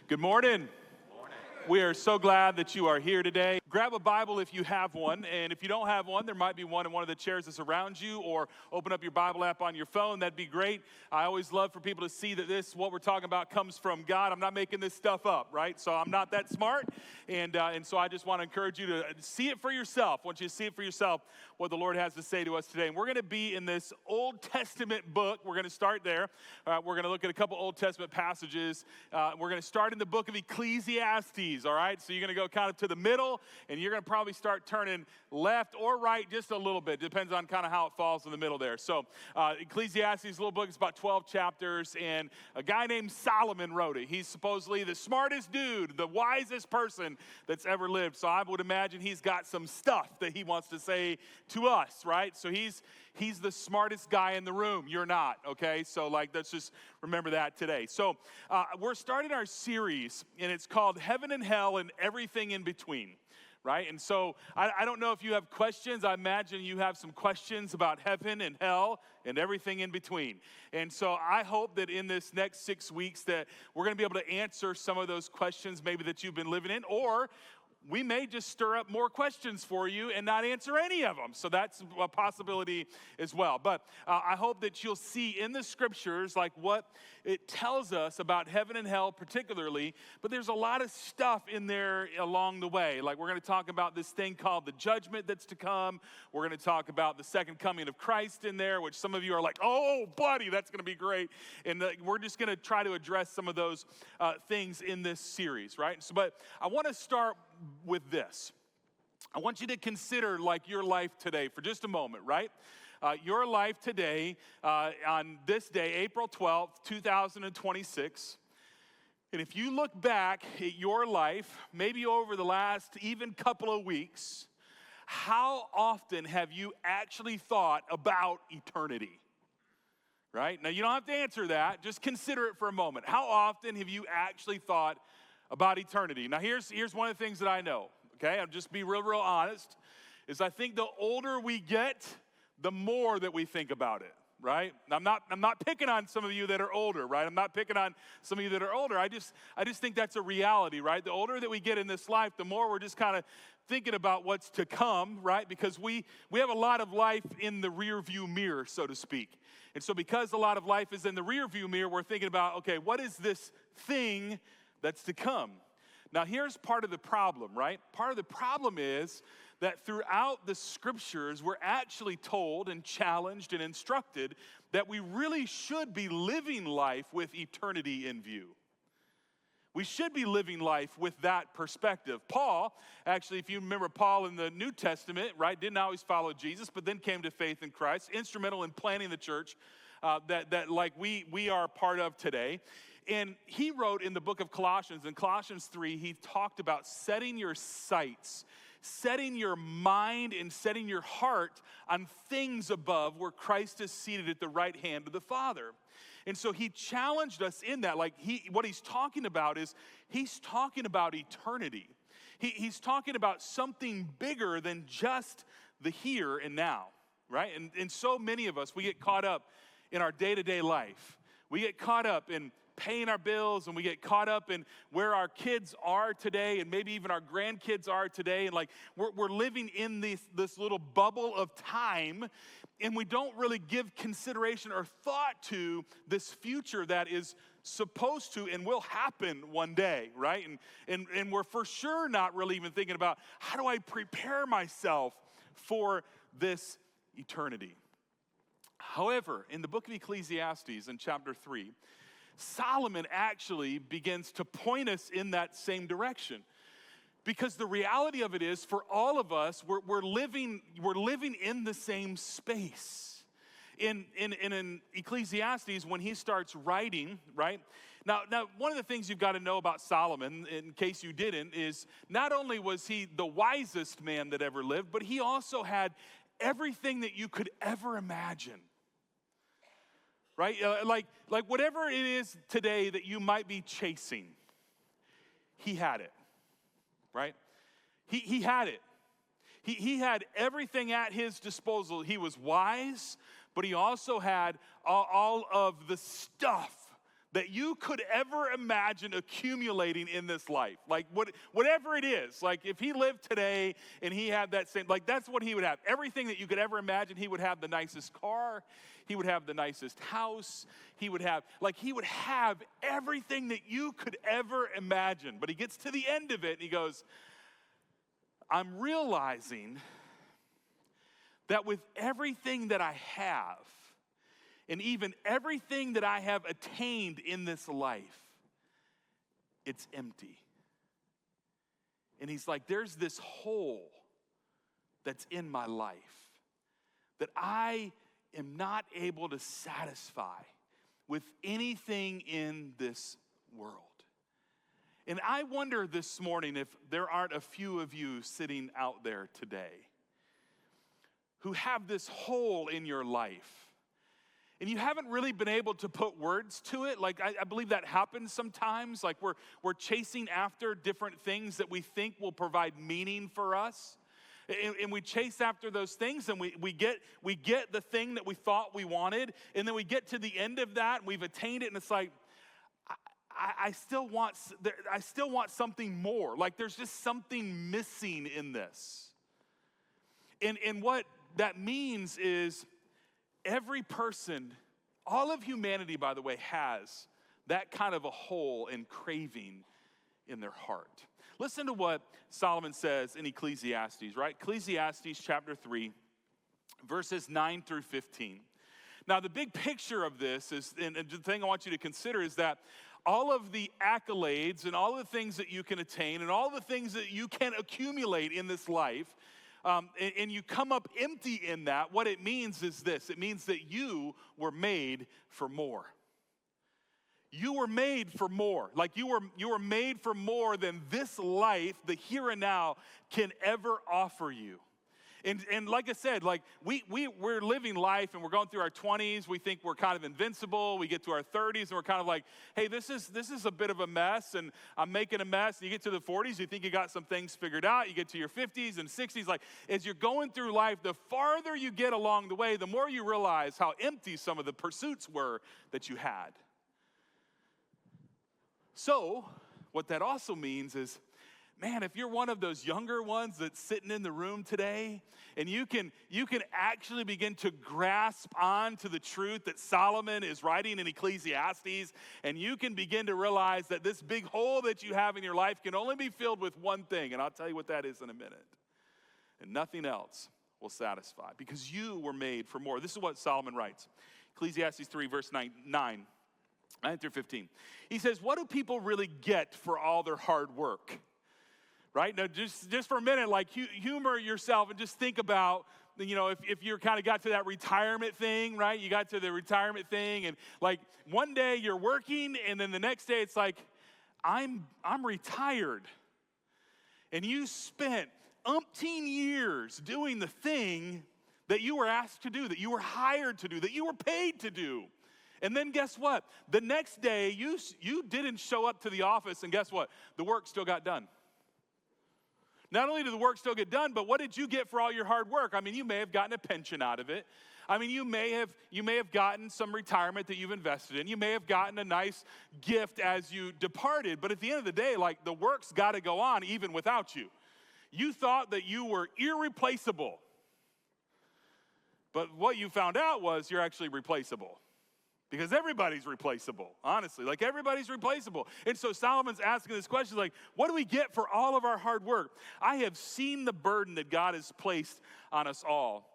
Good morning. We are so glad that you are here today. Grab a Bible if you have one, and if you don't have one, there might be one in one of the chairs that's around you, or open up your Bible app on your phone. That'd be great. I always love for people to see that what we're talking about, comes from God. I'm not making this stuff up, right? So I'm not that smart, and so I just want to encourage you to see it for yourself. I want you to see it for yourself, what the Lord has to say to us today. And we're going to be in this Old Testament book. We're going to start there. We're going to look at a couple Old Testament passages. We're going to start in the book of Ecclesiastes, all right? So you're going to go kind of to the middle, and you're going to probably start turning left or right just a little bit. Depends on kind of how it falls in the middle there. So Ecclesiastes, little book, it's about 12 chapters, and a guy named Solomon wrote it. He's supposedly the smartest dude, the wisest person that's ever lived. So I would imagine he's got some stuff that he wants to say to us, right? So he's the smartest guy in the room. You're not, okay? So let's just remember that today. So we're starting our series, and it's called Heaven and Hell and Everything in Between, right? And so I don't know if you have questions. I imagine you have some questions about heaven and hell and everything in between. And so I hope that in this next 6 weeks that we're going to be able to answer some of those questions maybe that you've been living in, or we may just stir up more questions for you and not answer any of them. So that's a possibility as well. But I hope that you'll see in the scriptures what it tells us about heaven and hell particularly. But there's a lot of stuff in there along the way. We're going to talk about this thing called the judgment that's to come. We're going to talk about the second coming of Christ in there, which some of you are like, oh, buddy, that's going to be great. And we're just going to try to address some of those things in this series, right? But I want to start with this. I want you to consider your life today for just a moment, right? Your life today, on this day, April 12th, 2026. And if you look back at your life, maybe over the last even couple of weeks, how often have you actually thought about eternity? Right? Now, you don't have to answer that. Just consider it for a moment. How often have you actually thought about eternity? Now, here's one of the things that I know, okay? I'll just be real honest, is I think the older we get, the more that we think about it, right? I'm not picking on some of you that are older, right? I'm not picking on some of you that are older. I just think that's a reality, right? The older that we get in this life, the more we're just kind of thinking about what's to come, right? Because we have a lot of life in the rear view mirror, so to speak. And so because a lot of life is in the rear view mirror, we're thinking about, okay, what is this thing that's to come? Now, here's part of the problem, right? Part of the problem is that throughout the scriptures, we're actually told and challenged and instructed that we really should be living life with eternity in view. We should be living life with that perspective. Paul, actually, if you remember Paul in the New Testament, right, didn't always follow Jesus, but then came to faith in Christ, instrumental in planting the church that we are part of today. And he wrote in the book of Colossians, in Colossians 3, he talked about setting your sights, setting your mind and setting your heart on things above where Christ is seated at the right hand of the Father. And so he challenged us in that. What he's talking about is he's talking about eternity. He's talking about something bigger than just the here and now, right? And so many of us, we get caught up in our day-to-day life. We get caught up in paying our bills, and we get caught up in where our kids are today, and maybe even our grandkids are today, and we're living in this little bubble of time, and we don't really give consideration or thought to this future that is supposed to and will happen one day, right? And we're for sure not really even thinking about, how do I prepare myself for this eternity? However, in the book of Ecclesiastes in chapter 3, Solomon actually begins to point us in that same direction. Because the reality of it is, for all of us, we're living in the same space. In Ecclesiastes, when he starts writing, right? Now, one of the things you've got to know about Solomon, in case you didn't, is not only was he the wisest man that ever lived, but he also had everything that you could ever imagine. Right? Like whatever it is today that you might be chasing, he had it, right? He had it. He had everything at his disposal. He was wise, but he also had all of the stuff that you could ever imagine accumulating in this life. Like whatever it is, like if he lived today and he had that same, like that's what he would have. Everything that you could ever imagine. He would have the nicest car. He would have the nicest house. He would have everything that you could ever imagine. But he gets to the end of it and he goes, I'm realizing that with everything that I have, and even everything that I have attained in this life, it's empty. And he's like, there's this hole that's in my life that I am not able to satisfy with anything in this world. And I wonder this morning if there aren't a few of you sitting out there today who have this hole in your life. And you haven't really been able to put words to it. Like, I believe that happens sometimes. Like, we're chasing after different things that we think will provide meaning for us. And we chase after those things, and we get the thing that we thought we wanted. And then we get to the end of that, and we've attained it, and it's like, I still want something more. Like, there's just something missing in this. And what that means is, every person, all of humanity, by the way, has that kind of a hole and craving in their heart. Listen to what Solomon says in Ecclesiastes, right? Ecclesiastes chapter 3, verses 9 through 15. Now, the big picture of this is, and the thing I want you to consider is that all of the accolades and all the things that you can attain and all the things that you can accumulate in this life, and you come up empty in that, what it means is this. It means that you were made for more. You were made for more. Like you were made for more than this life, the here and now, can ever offer you. And like I said, like we're living life and we're going through our 20s. We think we're kind of invincible. We get to our 30s and we're kind of like, hey, this is a bit of a mess and I'm making a mess. And you get to the 40s, you think you got some things figured out. You get to your 50s and 60s. Like as you're going through life, the farther you get along the way, the more you realize how empty some of the pursuits were that you had. So what that also means is, man, if you're one of those younger ones that's sitting in the room today, and you can actually begin to grasp on to the truth that Solomon is writing in Ecclesiastes, and you can begin to realize that this big hole that you have in your life can only be filled with one thing, and I'll tell you what that is in a minute. And nothing else will satisfy, because you were made for more. This is what Solomon writes. Ecclesiastes 3, verse 9 through 15. He says, what do people really get for all their hard work? Right? Now, just for a minute, like humor yourself and just think about, you know, if you're kind of got to that retirement thing, right? You got to the retirement thing and like one day you're working and then the next day it's like, I'm retired. And you spent umpteen years doing the thing that you were asked to do, that you were hired to do, that you were paid to do. And then guess what? The next day you didn't show up to the office and guess what? The work still got done. Not only did the work still get done, but what did you get for all your hard work? I mean, you may have gotten a pension out of it. I mean, you may have gotten some retirement that you've invested in. You may have gotten a nice gift as you departed. But at the end of the day, like the work's got to go on even without you. You thought that you were irreplaceable. But what you found out was you're actually replaceable. Because everybody's replaceable, honestly. Like, everybody's replaceable. And so Solomon's asking this question, like, what do we get for all of our hard work? I have seen the burden that God has placed on us all,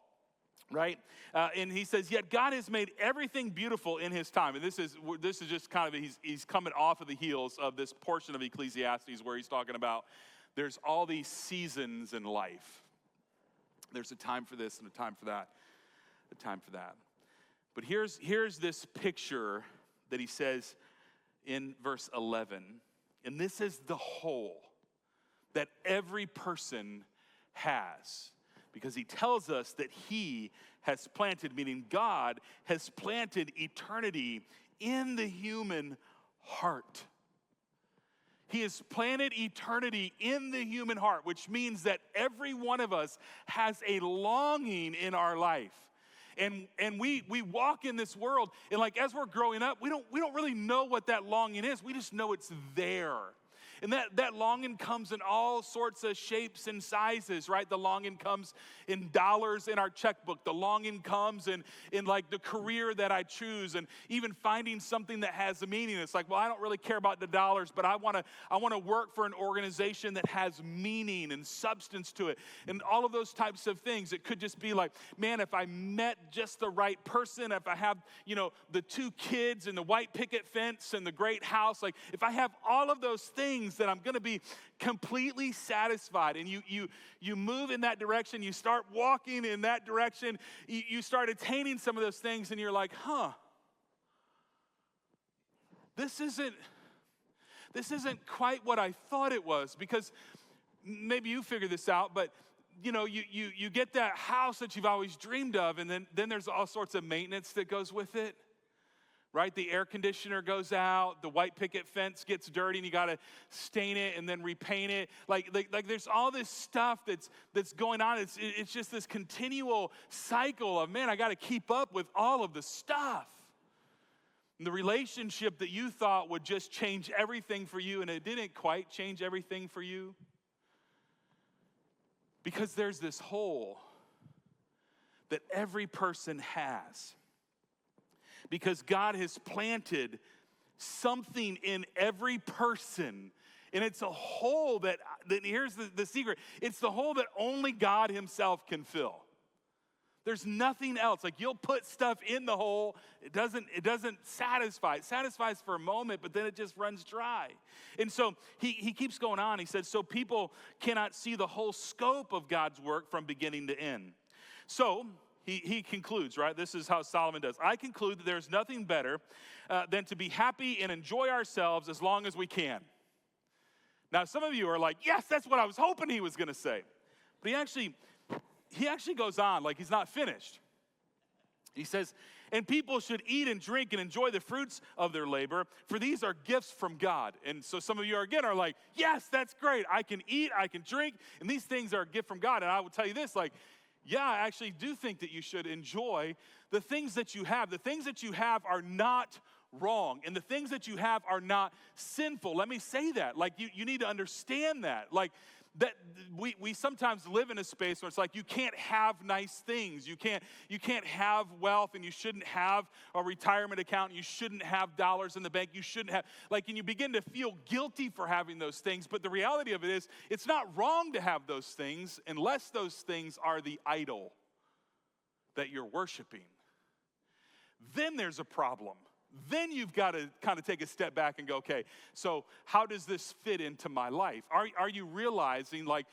right? And he says, yet God has made everything beautiful in his time. And this is just kind of, he's coming off of the heels of this portion of Ecclesiastes where he's talking about there's all these seasons in life. There's a time for this and a time for that, a time for that. But here's this picture that he says in verse 11. And this is the hole that every person has. Because he tells us that he has planted, meaning God has planted eternity in the human heart. He has planted eternity in the human heart, which means that every one of us has a longing in our life. And we walk in this world, and like as we're growing up, we don't really know what that longing is. We just know it's there. And that longing comes in all sorts of shapes and sizes, right? The longing comes in dollars in our checkbook. The longing comes in like the career that I choose, and even finding something that has a meaning. It's like, well, I don't really care about the dollars, but I want to work for an organization that has meaning and substance to it, and all of those types of things. It could just be like, man, if I met just the right person, if I have, the 2 kids and the white picket fence and the great house, like if I have all of those things, that I'm going to be completely satisfied. And you move in that direction, you start walking in that direction, you start attaining some of those things, and you're like, this isn't quite what I thought it was. Because maybe you figure this out, but you get that house that you've always dreamed of, and then there's all sorts of maintenance that goes with it. Right? The air conditioner goes out, the white picket fence gets dirty, and you got to stain it and then repaint it. Like there's all this stuff that's going on. It's just this continual cycle of, man, I got to keep up with all of the stuff. And the relationship that you thought would just change everything for you, and it didn't quite change everything for you. Because there's this hole that every person has. Because God has planted something in every person. And it's a hole that here's the secret. It's the hole that only God himself can fill. There's nothing else. Like, you'll put stuff in the hole. It doesn't satisfy. It satisfies for a moment, but then it just runs dry. And so he keeps going on. He says, so people cannot see the whole scope of God's work from beginning to end. So He concludes, right? This is how Solomon does. I conclude that there's nothing better than to be happy and enjoy ourselves as long as we can. Now, some of you are like, yes, that's what I was hoping he was going to say. But he actually goes on like he's not finished. He says, and people should eat and drink and enjoy the fruits of their labor, for these are gifts from God. And so some of you are like, yes, that's great. I can eat, I can drink, and these things are a gift from God. And I will tell you this, like, yeah, I actually do think that you should enjoy the things that you have. The things that you have are not wrong, and the things that you have are not sinful. Let me say that. Like, you need to understand that. Like, that we sometimes live in a space where it's like you can't have nice things. You can't have wealth, and you shouldn't have a retirement account. And you shouldn't have dollars in the bank. You shouldn't have, like, and you begin to feel guilty for having those things. But the reality of it is, it's not wrong to have those things unless those things are the idol that you're worshiping. Then there's a problem. Then you've got to kind of take a step back and go, okay, so how does this fit into my life? Are you realizing, like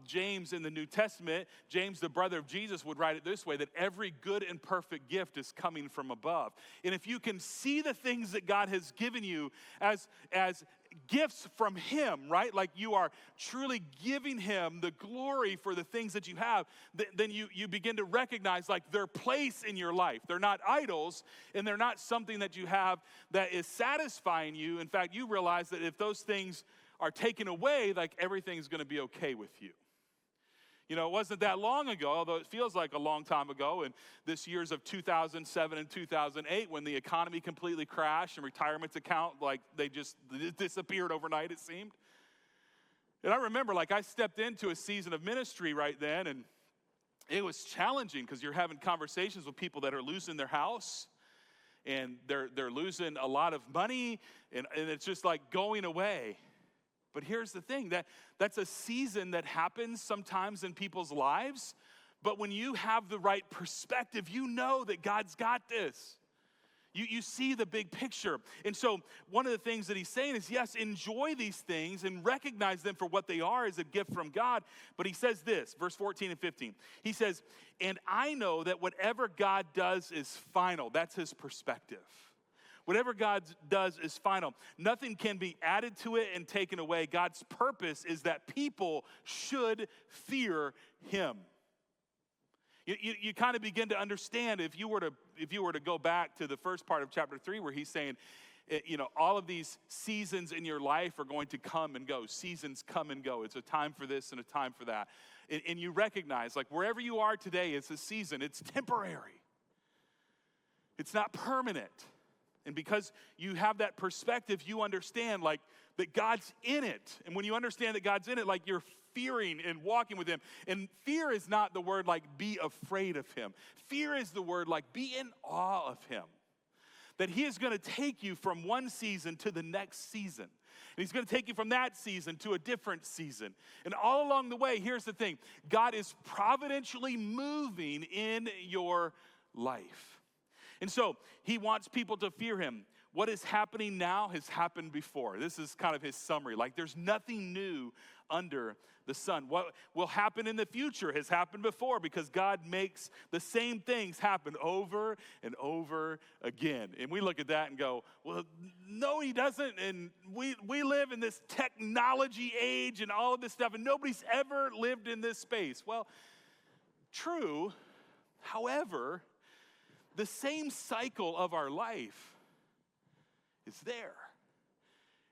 James in the New Testament, James, the brother of Jesus, would write it this way, that every good and perfect gift is coming from above. And if you can see the things that God has given you as gifts from him, right? Like you are truly giving him the glory for the things that you have, then you begin to recognize like their place in your life. They're not idols, and they're not something that you have that is satisfying you. In fact, you realize that if those things are taken away, like everything's going to be okay with you. You know, it wasn't that long ago, although it feels like a long time ago, in this years of 2007 and 2008, when the economy completely crashed and retirement account, like they just disappeared overnight, it seemed. And I remember, like, I stepped into a season of ministry right then, and it was challenging because you're having conversations with people that are losing their house, and they're losing a lot of money, and it's just like going away. But here's the thing, that's a season that happens sometimes in people's lives. But when you have the right perspective, you know that God's got this. You see the big picture. And so one of the things that he's saying is, yes, enjoy these things and recognize them for what they are as a gift from God. But he says this, verse 14 and 15. He says, and I know that whatever God does is final. That's his perspective. Whatever God does is final. Nothing can be added to it and taken away. God's purpose is that people should fear him. You kind of begin to understand if you were to go back to the first part of chapter 3 where he's saying, you know, all of these seasons in your life are going to come and go. Seasons come and go. It's a time for this and a time for that. And you recognize, like, wherever you are today, it's a season. It's temporary. It's not permanent. And because you have that perspective, you understand like that God's in it. And when you understand that God's in it, like you're fearing and walking with him. And fear is not the word like be afraid of him. Fear is the word like be in awe of him. That he is going to take you from one season to the next season. And he's going to take you from that season to a different season. And all along the way, here's the thing. God is providentially moving in your life. And so he wants people to fear him. What is happening now has happened before. This is kind of his summary. Like there's nothing new under the sun. What will happen in the future has happened before because God makes the same things happen over and over again. And we look at that and go, well, no, he doesn't. And we live in this technology age and all of this stuff, and nobody's ever lived in this space. Well, true. However, the same cycle of our life is there.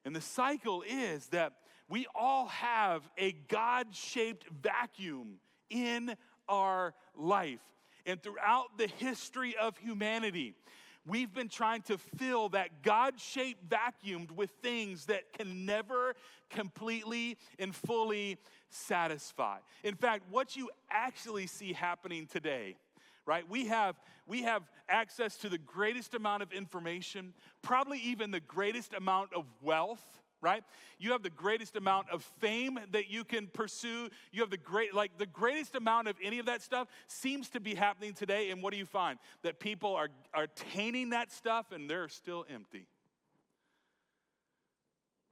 And the cycle is that we all have a God-shaped vacuum in our life. And throughout the history of humanity, we've been trying to fill that God-shaped vacuum with things that can never completely and fully satisfy. In fact, what you actually see happening today, right? We have access to the greatest amount of information, probably even the greatest amount of wealth, right? You have the greatest amount of fame that you can pursue. You have the greatest amount of any of that stuff seems to be happening today. And what do you find? That people are attaining that stuff and they're still empty.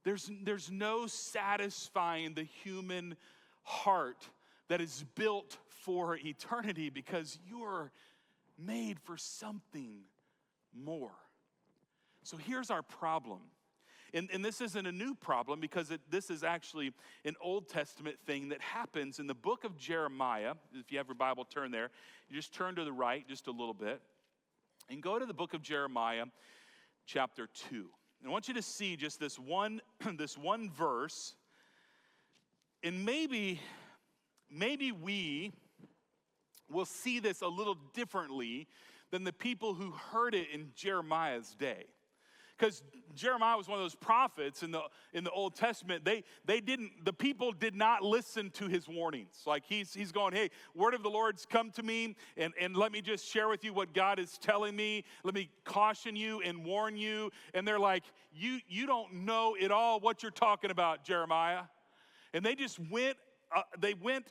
There's no satisfying the human heart that is built for eternity because you're made for something more. So here's our problem. And this isn't a new problem because this is actually an Old Testament thing that happens in the book of Jeremiah. If you have your Bible, turn there. You just turn to the right just a little bit and go to the book of Jeremiah, chapter 2. And I want you to see just this one verse. And maybe we will see this a little differently than the people who heard it in Jeremiah's day. Because Jeremiah was one of those prophets in the Old Testament. The people did not listen to his warnings. Like he's going, hey, word of the Lord's come to me, and let me just share with you what God is telling me. Let me caution you and warn you. And they're like, you don't know at all what you're talking about, Jeremiah. And they just went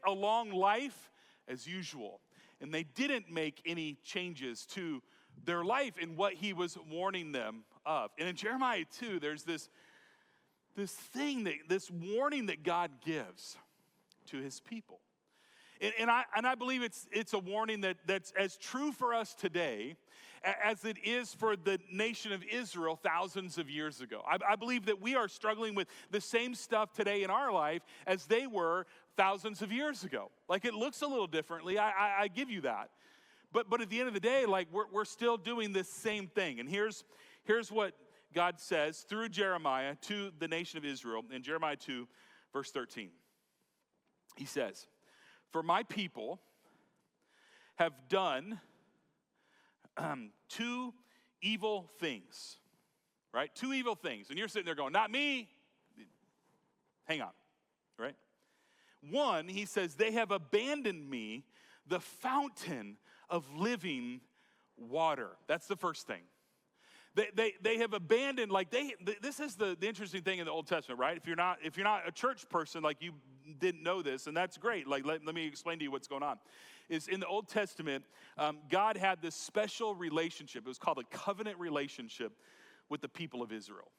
along life as usual. And they didn't make any changes to their life in what he was warning them of. And in Jeremiah 2, there's this warning that God gives to his people. And I believe it's a warning that's as true for us today as it is for the nation of Israel thousands of years ago. I believe that we are struggling with the same stuff today in our life as they were thousands of years ago. Like it looks a little differently, I give you that. But at the end of the day, like we're still doing this same thing. And here's what God says through Jeremiah to the nation of Israel in Jeremiah 2, verse 13. He says, "For my people have done two evil things," right? Two evil things. And you're sitting there going, not me. Hang on, right? One, he says, they have abandoned me, the fountain of living water. That's the first thing. They have abandoned, like this is the interesting thing in the Old Testament, right? If you're not a church person, like you didn't know this, and that's great. Like let me explain to you what's going on. Is in the Old Testament, God had this special relationship. It was called a covenant relationship with the people of Israel.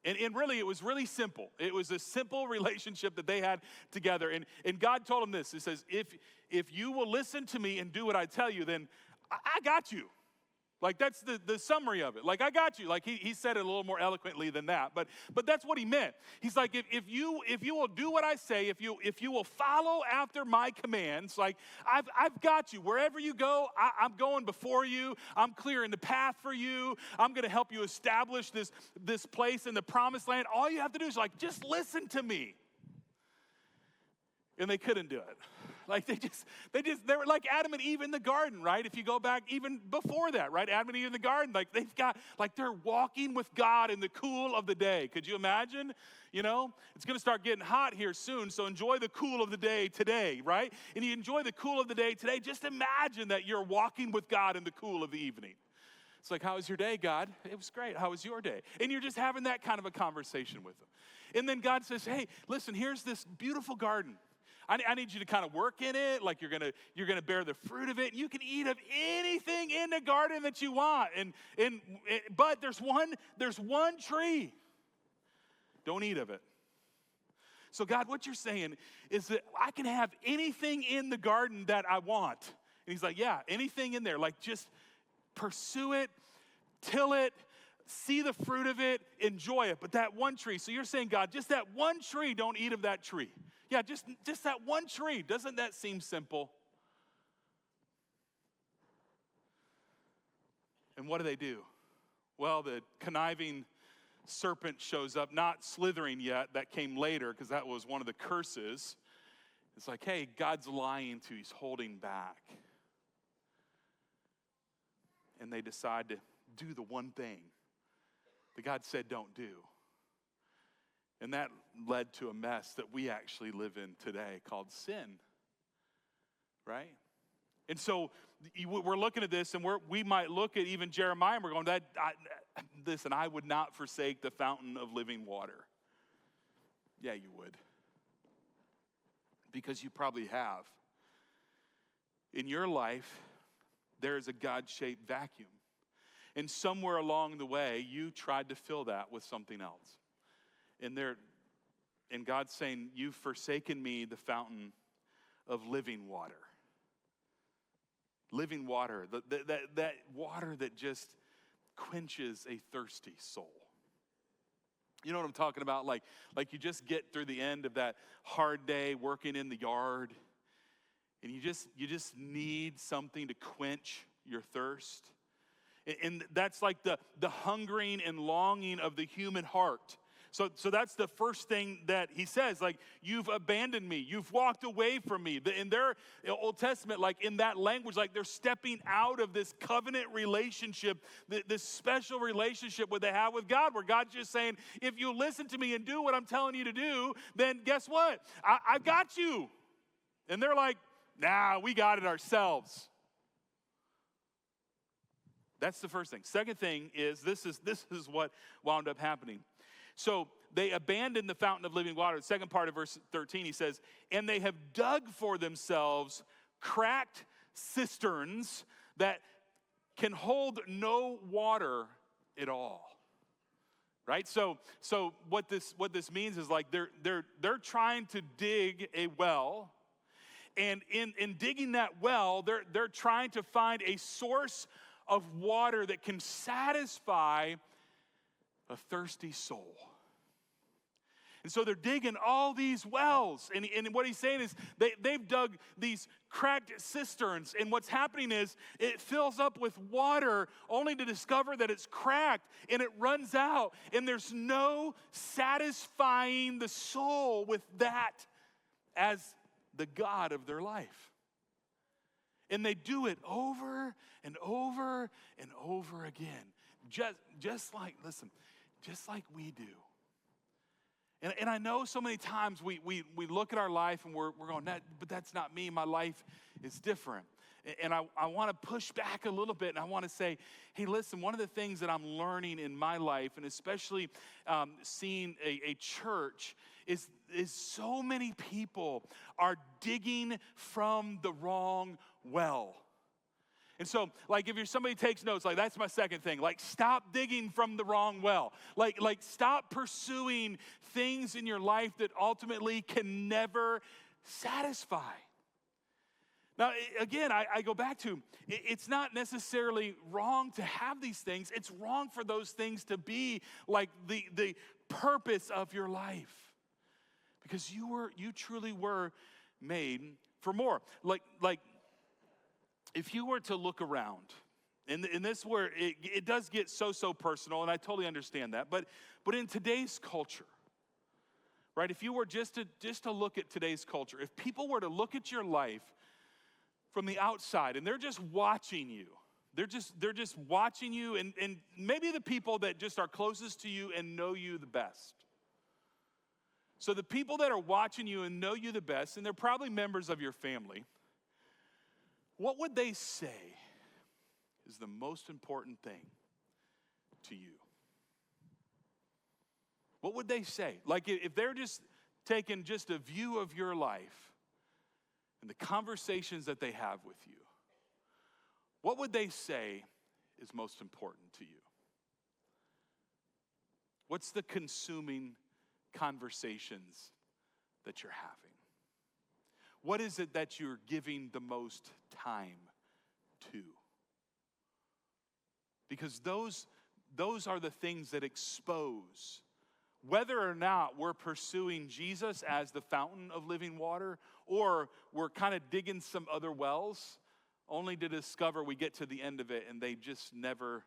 And really, it was really simple. It was a simple relationship that they had together. And God told them this. He says, if you will listen to me and do what I tell you, then I got you. Like, that's the summary of it. Like, I got you. Like, he said it a little more eloquently than that. But that's what he meant. He's like, if you will do what I say, if you will follow after my commands, like, I've got you. Wherever you go, I'm going before you. I'm clearing the path for you. I'm going to help you establish this place in the promised land. All you have to do is, like, just listen to me. And they couldn't do it. Like they were like Adam and Eve in the garden, right? If you go back even before that, right? Adam and Eve in the garden, like they're walking with God in the cool of the day. Could you imagine? You know, it's going to start getting hot here soon, so enjoy the cool of the day today, right? And you enjoy the cool of the day today, just imagine that you're walking with God in the cool of the evening. It's like, how was your day, God? It was great. How was your day? And you're just having that kind of a conversation with him. And then God says, hey, listen, here's this beautiful garden. I need you to kind of work in it, like you're gonna bear the fruit of it. And you can eat of anything in the garden that you want. But there's one tree. Don't eat of it. So God, what you're saying is that I can have anything in the garden that I want. And he's like, yeah, anything in there. Like just pursue it, till it, see the fruit of it, enjoy it. But that one tree. So you're saying, God, just that one tree, don't eat of that tree. Yeah, just that one tree. Doesn't that seem simple? And what do? Well, the conniving serpent shows up, not slithering yet. That came later because that was one of the curses. It's like, hey, God's lying to you. He's holding back. And they decide to do the one thing that God said don't do. And that led to a mess that we actually live in today called sin, right? And so we're looking at this, and we might look at even Jeremiah, and we're going, listen, I would not forsake the fountain of living water. Yeah, you would. Because you probably have. In your life, there's a God-shaped vacuum. And somewhere along the way, you tried to fill that with something else. And God's saying, you've forsaken me, the fountain of living water. Living water, that water that just quenches a thirsty soul. You know what I'm talking about? Like you just get through the end of that hard day working in the yard, and you just need something to quench your thirst. And that's like the hungering and longing of the human heart. So that's the first thing that he says, like, you've abandoned me. You've walked away from me. In their Old Testament, like in that language, like they're stepping out of this covenant relationship, this special relationship that they have with God, where God's just saying, if you listen to me and do what I'm telling you to do, then guess what? I've got you. And they're like, nah, we got it ourselves. That's the first thing. Second thing is, this is what wound up happening. So they abandoned the fountain of living water. The second part of verse 13, he says, and they have dug for themselves cracked cisterns that can hold no water at all. Right? So what this means is like they're trying to dig a well, and in digging that well, they're trying to find a source of water that can satisfy a thirsty soul. And so they're digging all these wells. And what he's saying is they've dug these cracked cisterns. And what's happening is it fills up with water only to discover that it's cracked and it runs out. And there's no satisfying the soul with that as the God of their life. And they do it over and over and over again. Just like we do. And I know so many times we look at our life and we're going, but that's not me. My life is different. And I want to push back a little bit, and I want to say, hey, listen, one of the things that I'm learning in my life, and especially seeing a church, is so many people are digging from the wrong well. And so, like, if somebody takes notes, like, that's my second thing. Like, stop digging from the wrong well. Like stop pursuing things in your life that ultimately can never satisfy. Now, again, I go back to, it's not necessarily wrong to have these things. It's wrong for those things to be like the purpose of your life. Because you truly were made for more. Like if you were to look around, and this where it does get so personal, and I totally understand that, but in today's culture, right? If you were just to look at today's culture, if people were to look at your life from the outside and they're just watching you, they're just watching you, and maybe the people that just are closest to you and know you the best. So the people that are watching you and know you the best, and they're probably members of your family, what would they say is the most important thing to you? What would they say? Like if they're just taking just a view of your life and the conversations that they have with you, what would they say is most important to you? What's the consuming conversations that you're having? What is it that you're giving the most time to? Because those are the things that expose whether or not we're pursuing Jesus as the fountain of living water, or we're kind of digging some other wells, only to discover we get to the end of it and they never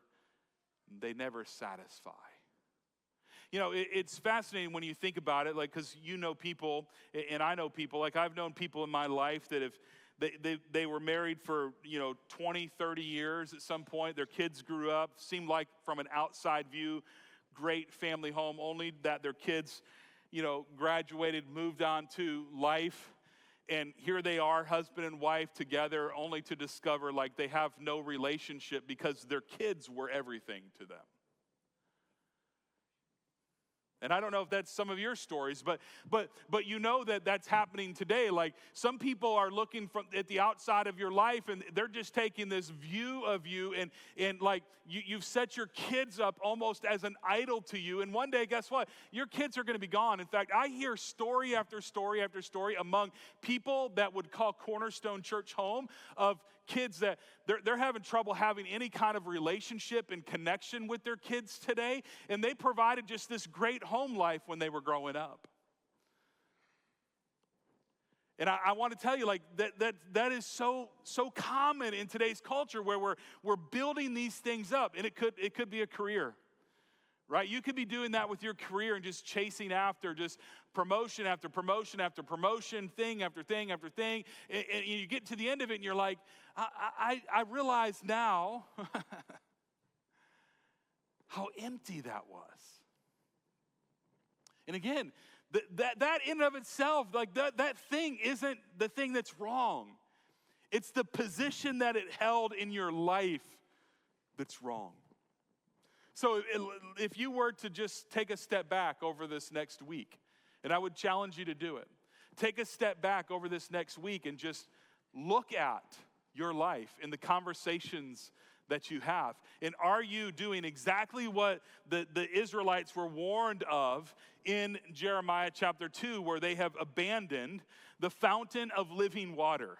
satisfy. You know, it's fascinating when you think about it, like, because you know people, and I know people, like I've known people in my life that they were married for, 20, 30 years at some point. Their kids grew up, seemed like from an outside view, great family home, only that their kids, graduated, moved on to life. And here they are, husband and wife together, only to discover like they have no relationship because their kids were everything to them. And I don't know if that's some of your stories, but you know that that's happening today. Like some people are looking at the outside of your life, and they're just taking this view of you, and like you've set your kids up almost as an idol to you. And one day, guess what? Your kids are going to be gone. In fact, I hear story after story after story among people that would call Cornerstone Church home of kids that they're having trouble having any kind of relationship and connection with their kids today, and they provided just this great home life when they were growing up. And I want to tell you, like that is so common in today's culture, where we're building these things up, and it could be a career. Right? You could be doing that with your career and just chasing after just promotion after promotion after promotion, thing after thing after thing. And you get to the end of it and you're like, I realize now how empty that was. And again, that in and of itself, like that thing isn't the thing that's wrong. It's the position that it held in your life that's wrong. So if you were to just take a step back over this next week, and I would challenge you to do it, take a step back over this next week and just look at your life and the conversations that you have. And are you doing exactly what the Israelites were warned of in Jeremiah chapter 2, where they have abandoned the fountain of living water?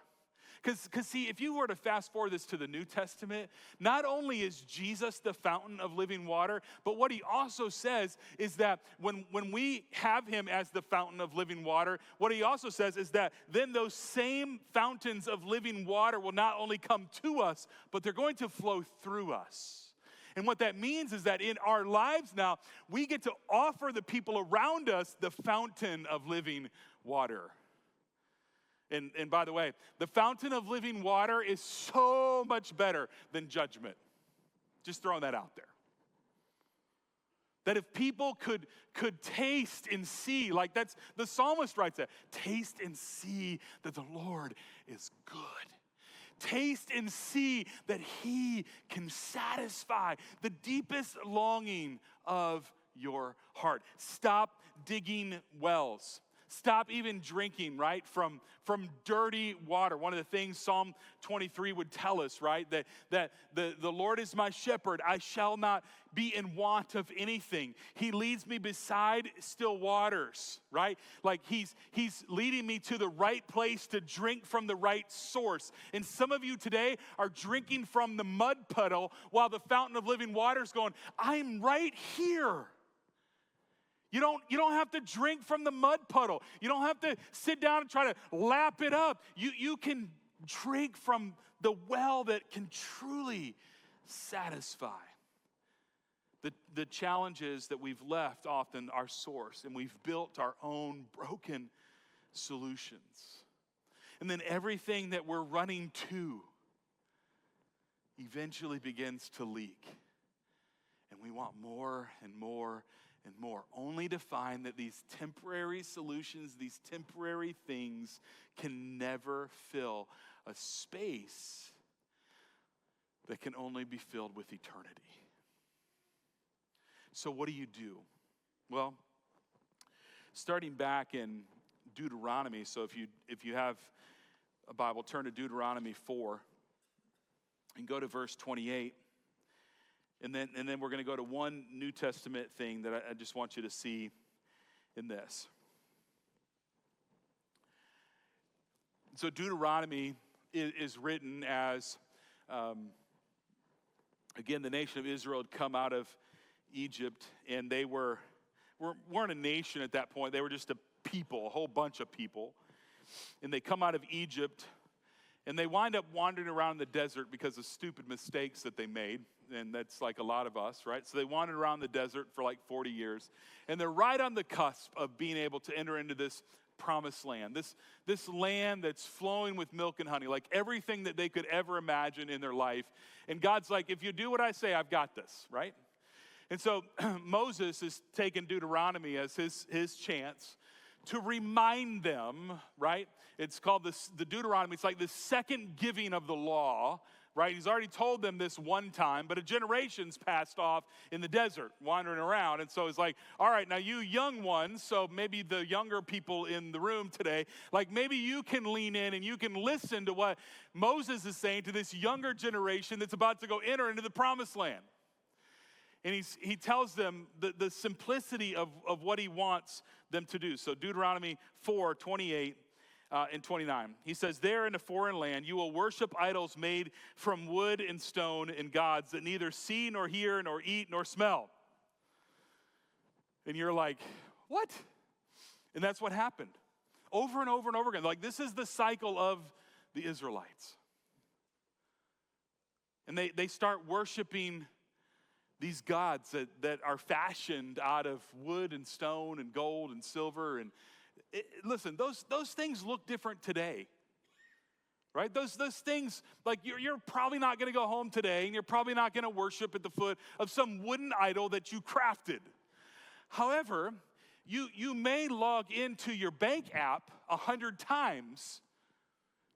Because see, if you were to fast forward this to the New Testament, not only is Jesus the fountain of living water, but what he also says is that when we have him as the fountain of living water, what he also says is that then those same fountains of living water will not only come to us, but they're going to flow through us. And what that means is that in our lives now, we get to offer the people around us the fountain of living water. And by the way, the fountain of living water is so much better than judgment. Just throwing that out there. That if people could taste and see, like that's, the psalmist writes that, taste and see that the Lord is good. Taste and see that he can satisfy the deepest longing of your heart. Stop digging wells. Stop even drinking, right, from dirty water. One of the things Psalm 23 would tell us, right, that the Lord is my shepherd. I shall not be in want of anything. He leads me beside still waters, right? Like he's leading me to the right place to drink from the right source. And some of you today are drinking from the mud puddle while the fountain of living water is going, I'm right here. You don't have to drink from the mud puddle. You don't have to sit down and try to lap it up. You can drink from the well that can truly satisfy. The challenge is that we've left often our source and we've built our own broken solutions. And then everything that we're running to eventually begins to leak. And we want more and more and more, only to find that these temporary solutions, these temporary things can never fill a space that can only be filled with eternity. So what do? Well, starting back in Deuteronomy, so if you have a Bible, turn to Deuteronomy 4 and go to verse 28. And then we're going to go to one New Testament thing that I just want you to see in this. So Deuteronomy is written as, again, the nation of Israel had come out of Egypt, and they weren't a nation at that point. They were just a people, a whole bunch of people. And they come out of Egypt, and they wind up wandering around the desert because of stupid mistakes that they made. And that's like a lot of us, right? So they wandered around the desert for like 40 years. And they're right on the cusp of being able to enter into this promised land. This land that's flowing with milk and honey, like everything that they could ever imagine in their life. And God's like, if you do what I say, I've got this, right? And so Moses is taking Deuteronomy as his chance to remind them, right? It's called the Deuteronomy. It's like the second giving of the law, right? He's already told them this one time, but a generation's passed off in the desert, wandering around. And so it's like, all right, now you young ones, so maybe the younger people in the room today, like maybe you can lean in and you can listen to what Moses is saying to this younger generation that's about to go enter into the promised land. And he tells them the simplicity of what he wants them to do. So Deuteronomy 4, 28 and 29. He says, there in a foreign land you will worship idols made from wood and stone and gods that neither see nor hear nor eat nor smell. And you're like, what? And that's what happened. Over and over and over again. Like this is the cycle of the Israelites. And they start worshiping these gods that are fashioned out of wood and stone and gold and silver. And listen, those things look different today, right? Those things, like you're probably not going to go home today and you're probably not going to worship at the foot of some wooden idol that you crafted. However, you may log into your bank app 100 times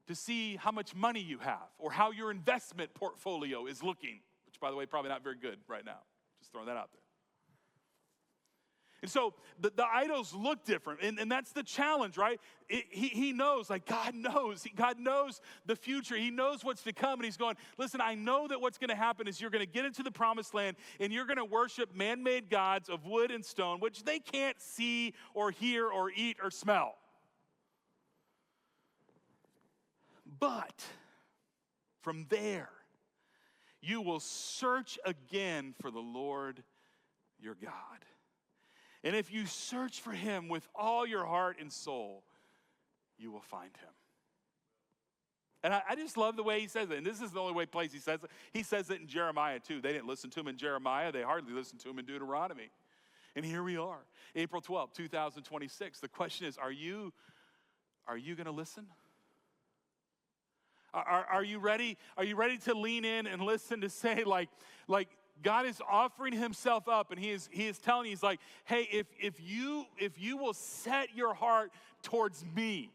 to see how much money you have or how your investment portfolio is looking. Which, by the way, probably not very good right now. Just throwing that out there. And so the idols look different, and that's the challenge, right? He knows, like God knows. God knows the future. He knows what's to come, and he's going, listen, I know that what's going to happen is you're going to get into the promised land, and you're going to worship man-made gods of wood and stone, which they can't see or hear or eat or smell. But from there, you will search again for the Lord your God. And if you search for him with all your heart and soul, you will find him. And I just love the way he says it. And this is the only place he says it. He says it in Jeremiah too. They didn't listen to him in Jeremiah. They hardly listened to him in Deuteronomy. And here we are, April 12th, 2026. The question is, are you going to listen? Are you ready? Are you ready to lean in and listen to say like God is offering himself up, and he is telling you, he's like, hey, if you will set your heart towards me,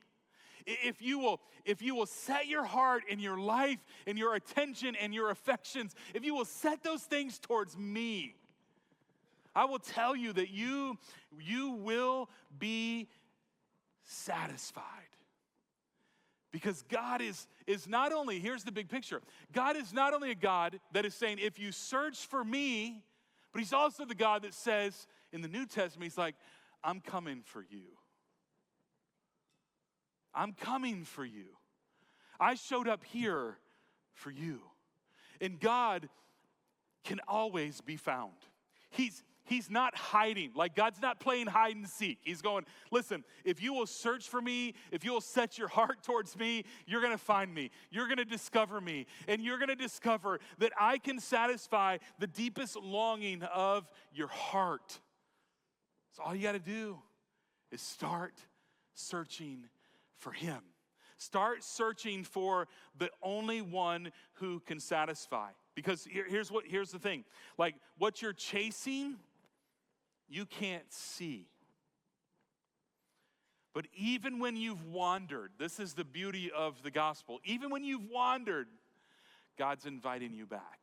if you will set your heart and your life and your attention and your affections, if you will set those things towards me, I will tell you that you will be satisfied. Because God is not only, here's the big picture, God is not only a God that is saying, if you search for me, but he's also the God that says in the New Testament, he's like, I'm coming for you. I'm coming for you. I showed up here for you. And God can always be found. He's not hiding. Like, God's not playing hide and seek. He's going, listen, if you will search for me, if you will set your heart towards me, you're going to find me. You're going to discover me. And you're going to discover that I can satisfy the deepest longing of your heart. So all you got to do is start searching for him. Start searching for the only one who can satisfy. Because here's the thing. Like, what you're chasing, you can't see. But even when you've wandered, this is the beauty of the gospel. Even when you've wandered, God's inviting you back.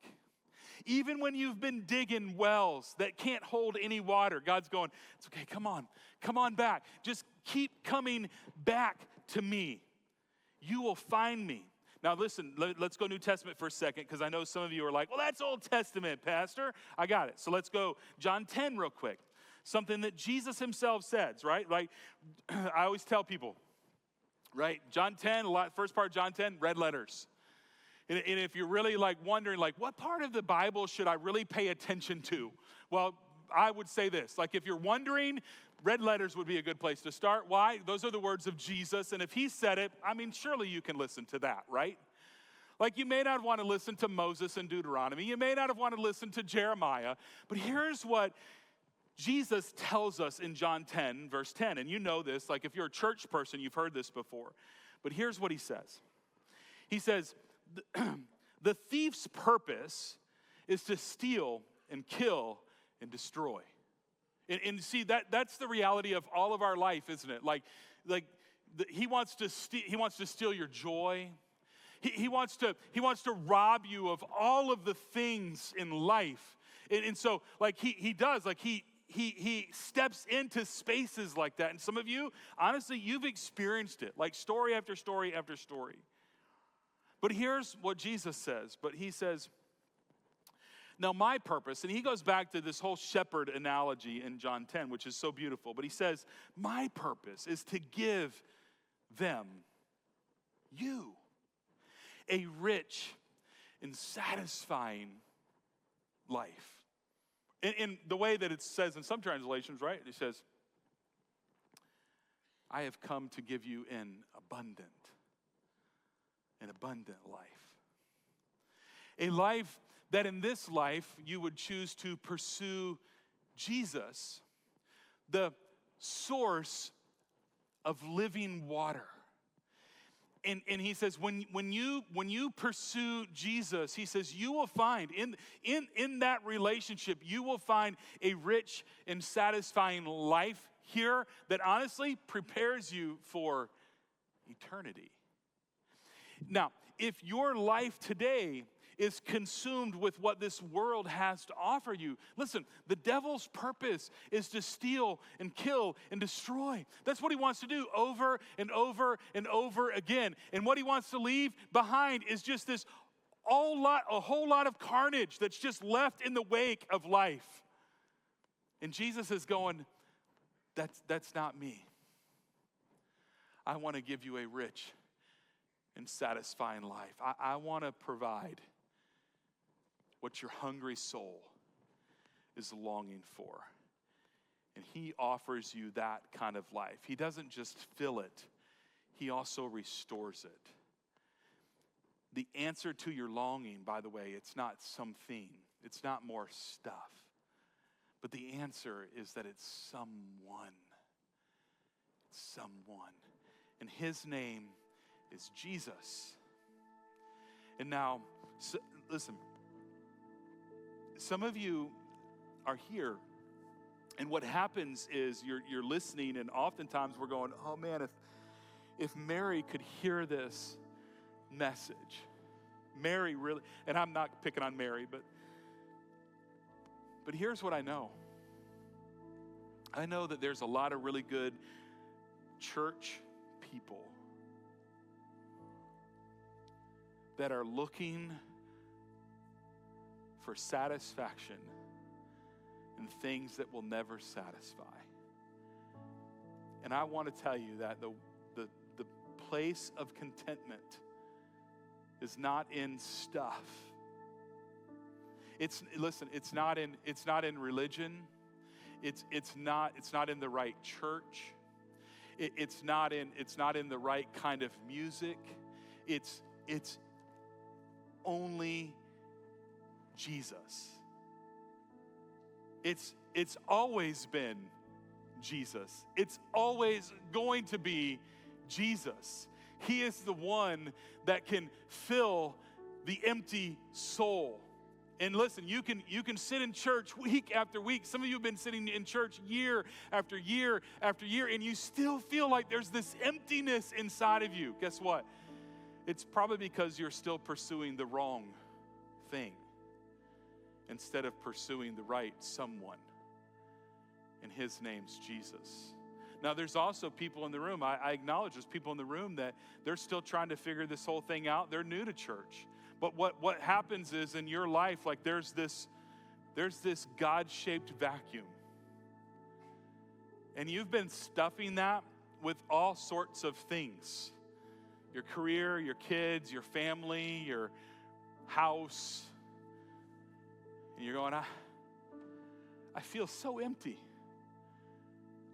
Even when you've been digging wells that can't hold any water, God's going, it's okay, come on back. Just keep coming back to me. You will find me. Now listen, let's go New Testament for a second, because I know some of you are like, well, that's Old Testament, Pastor. I got it. So let's go John 10 real quick. Something that Jesus himself says, right? Like, I always tell people, right? John 10, first part of John 10, red letters. And if you're really like wondering, like, what part of the Bible should I really pay attention to? Well, I would say this. Like, if you're wondering, red letters would be a good place to start. Why? Those are the words of Jesus. And if he said it, I mean, surely you can listen to that, right? Like, you may not want to listen to Moses and Deuteronomy. You may not have wanted to listen to Jeremiah. But here's what Jesus tells us in John 10, verse 10. And you know this. Like, if you're a church person, you've heard this before. But here's what he says. He says, the thief's purpose is to steal and kill and destroy. And see, that's the reality of all of our life, isn't it? He wants to steal your joy. He wants to rob you of all of the things in life. And so, like, he does, like, he steps into spaces like that. And some of you, honestly, you've experienced it, like story after story after story. But here's what Jesus says. But he says, now my purpose, and he goes back to this whole shepherd analogy in John 10, which is so beautiful. But he says, my purpose is to give them, you, a rich and satisfying life. In the way that it says in some translations, right? It says, I have come to give you an abundant life. A life that in this life you would choose to pursue Jesus, the source of living water. And he says, when you pursue Jesus, he says, you will find, in that relationship, you will find a rich and satisfying life here that honestly prepares you for eternity. Now, if your life today is consumed with what this world has to offer you, listen, the devil's purpose is to steal and kill and destroy. That's what he wants to do over and over and over again. And what he wants to leave behind is just a whole lot of carnage that's just left in the wake of life. And Jesus is going, that's not me. I want to give you a rich and satisfying life. I want to provide what your hungry soul is longing for. And he offers you that kind of life. He doesn't just fill it, he also restores it. The answer to your longing, by the way, it's not something, it's not more stuff. But the answer is that it's someone. It's someone. And his name is Jesus. And now, listen, some of you are here, and what happens is you're listening, and oftentimes we're going, oh man, if Mary could hear this message, Mary really, and I'm not picking on Mary, but here's what I know. I know that there's a lot of really good church people that are looking for satisfaction in things that will never satisfy. And I want to tell you that the place of contentment is not in stuff. It's not in religion. It's not in the right church. It's not in the right kind of music. It's only Jesus. It's always been Jesus. It's always going to be Jesus. He is the one that can fill the empty soul. And listen, you can sit in church week after week. Some of you have been sitting in church year after year after year, and you still feel like there's this emptiness inside of you. Guess what? It's probably because you're still pursuing the wrong thing instead of pursuing the right someone. And his name's Jesus. Now, there's also people in the room. I acknowledge there's people in the room that they're still trying to figure this whole thing out. They're new to church. But what happens is in your life, like there's this God-shaped vacuum. And you've been stuffing that with all sorts of things. Your career, your kids, your family, your house. And you're going, I feel so empty.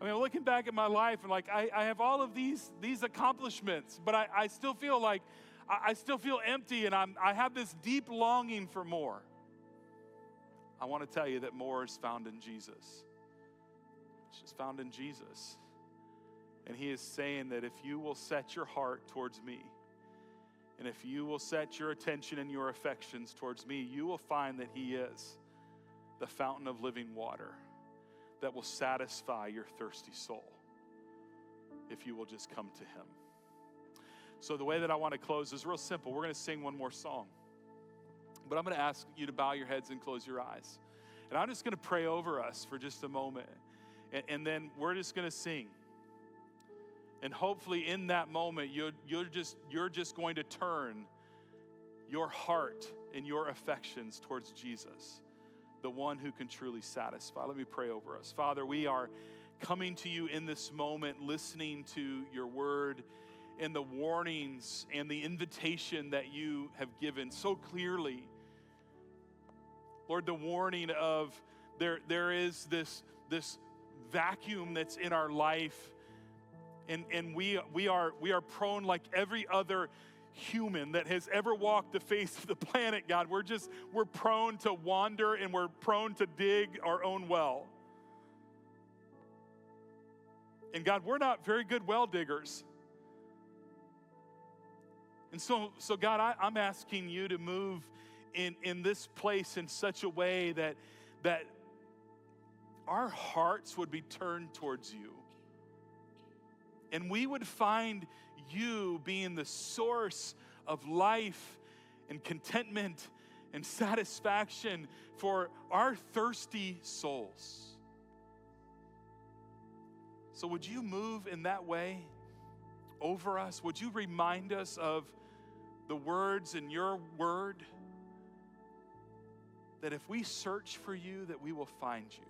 I mean, looking back at my life and like I have all of these accomplishments, but I still feel like I still feel empty, and I have this deep longing for more. I want to tell you that more is found in Jesus. It's just found in Jesus. And he is saying that if you will set your heart towards me, and if you will set your attention and your affections towards me, you will find that he is the fountain of living water that will satisfy your thirsty soul if you will just come to him. So the way that I want to close is real simple. We're going to sing one more song. But I'm going to ask you to bow your heads and close your eyes. And I'm just going to pray over us for just a moment. And then we're just going to sing. And hopefully in that moment, you're just going to turn your heart and your affections towards Jesus, the one who can truly satisfy. Let me pray over us. Father, we are coming to you in this moment, listening to your word and the warnings and the invitation that you have given so clearly. Lord, the warning of there is this vacuum that's in our life, and we are prone, like every other human that has ever walked the face of the planet, God. We're prone to wander, and we're prone to dig our own well. And God, we're not very good well diggers. And so God, I'm asking you to move in this place in such a way that our hearts would be turned towards you. And we would find you being the source of life and contentment and satisfaction for our thirsty souls. So would you move in that way over us? Would you remind us of the words in your word, that if we search for you, that we will find you.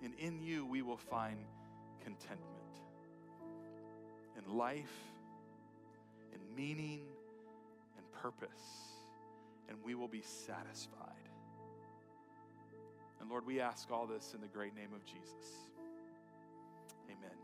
And in you, we will find contentment and life and meaning and purpose, and we will be satisfied. And Lord, we ask all this in the great name of Jesus. Amen.